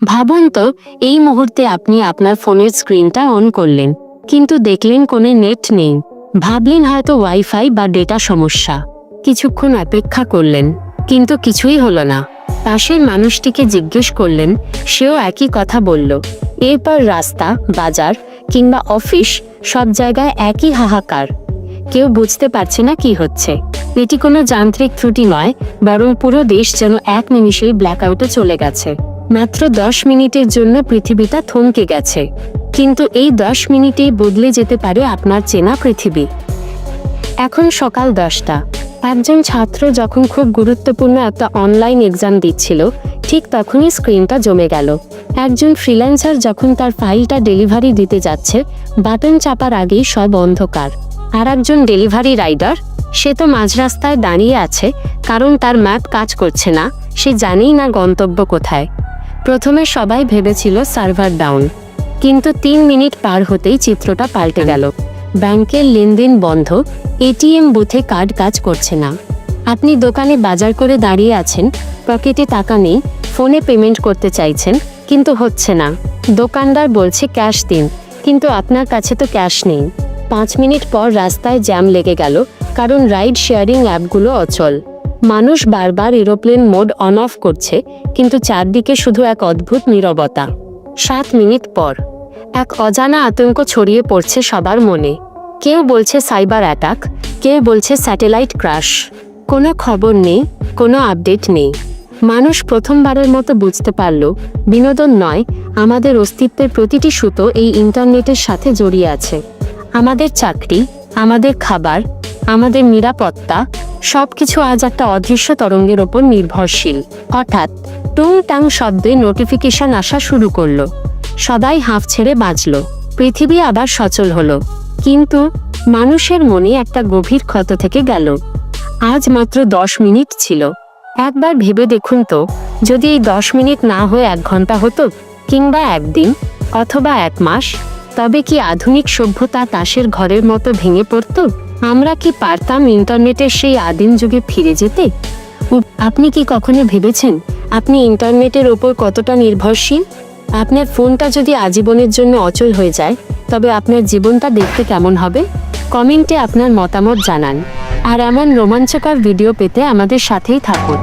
ভাবুন তো, এই মুহূর্তে আপনি আপনার ফোনের স্ক্রিনটা অন করলেন, কিন্তু দেখলেন কোনো নেট নেই। ভাবলেন হয়তো ওয়াইফাই বা ডেটা সমস্যা। কিছুক্ষণ অপেক্ষা করলেন, কিন্তু কিছুই হলো না। পাশের মানুষটিকে জিজ্ঞেস করলেন, সেও একই কথা বলল। এরপর রাস্তা, বাজার কিংবা অফিস, সব জায়গায় একই হাহাকার। কেউ বুঝতে পারছে না কি হচ্ছে। এটি কোনো যান্ত্রিক ত্রুটি নয়, বরং পুরো দেশ যেন এক নিমিষেই ব্ল্যাকআউটে চলে গেছে। মাত্র 10 মিনিটের জন্য পৃথিবীটা থমকে গেছে, কিন্তু এই 10 মিনিটেই বদলে যেতে পারে আপনার চেনা পৃথিবী। এখন সকাল 10টা। একজন ছাত্র যখন খুব গুরুত্বপূর্ণ একটা অনলাইন এক্সাম দিচ্ছিল, ঠিক তখনই স্ক্রিনটা জমে গেল। একজন ফ্রিল্যান্সার যখন তার ফাইলটা ডেলিভারি দিতে যাচ্ছে, বাটন চাপার আগেই সব অন্ধকার। আর একজন ডেলিভারি রাইডার, সে তো মাঝ রাস্তায় দাঁড়িয়ে আছে, কারণ তার ম্যাপ কাজ করছে না, সে জানেই না গন্তব্য কোথায়। প্রথমে সবাই ভেবেছিল সার্ভার ডাউন, কিন্তু 3 মিনিট পার হতেই চিত্রটা পাল্টে গেল। ব্যাংকের লেনদেন বন্ধ, এটিএম বুথে কার্ড কাজ করছে না। আপনি দোকানে বাজার করে দাঁড়িয়ে আছেন, পকেটে টাকা নেই, ফোনে পেমেন্ট করতে চাইছেন, কিন্তু হচ্ছে না। দোকানদার বলছে ক্যাশ দিন, কিন্তু আপনার কাছে তো ক্যাশ নেই। 5 মিনিট পর রাস্তায় জ্যাম লেগে গেল, কারণ রাইড শেয়ারিং অ্যাপগুলো অচল। মানুষ বারবার এরোপ্লেন মোড অন অফ করছে, কিন্তু চারদিকে শুধু এক অদ্ভুত নীরবতা। 7 মিনিট পর এক অজানা আতঙ্ক ছড়িয়ে পড়ছে সবার মনে। কেউ বলছে সাইবার অ্যাটাক, কেউ বলছে স্যাটেলাইট ক্র্যাশ। কোনো খবর নেই, কোনো আপডেট নেই। মানুষ প্রথমবারের মতো বুঝতে পারল, বিনোদন নয়, আমাদের অস্তিত্বের প্রতিটি সুতো এই ইন্টারনেটের সাথে জড়িয়ে আছে। আমাদের চাকরি, আমাদের খাবার, আমাদের নিরাপত্তা, সবকিছু আজ একটা অদৃশ্য তরঙ্গের ওপর নির্ভরশীল। হঠাৎ টুংটাং শব্দে নোটিফিকেশন আসা শুরু করলো। সবাই হাঁফ ছেড়ে বাঁচল। পৃথিবী আবার সচল হলো। কিন্তু মানুষের মনে একটা গভীর ক্ষত থেকে গেল। আজ মাত্র 10 মিনিট ছিল। একবার ভেবে দেখুন তো, যদি এই 10 মিনিট না হয়ে 1 ঘন্টা হতো, কিংবা 1 দিন, অথবা 1 মাস, তবে কি আধুনিক সভ্যতা তাসের ঘরের মতো ভেঙে পড়ত? আমরা কি পারতাম ইন্টারনেটের সেই আদিম যুগে ফিরে যেতে? আপনি কি কখনো ভেবেছেন আপনি ইন্টারনেটের ওপর কতটা নির্ভরশীল? আপনার ফোনটা যদি আজীবনের জন্য অচল হয়ে যায়, তবে আপনার জীবনটা দেখতে কেমন হবে? কমেন্টে আপনার মতামত জানান। আর এমন রোমাঞ্চকর ভিডিও পেতে আমাদের সাথেই থাকুন।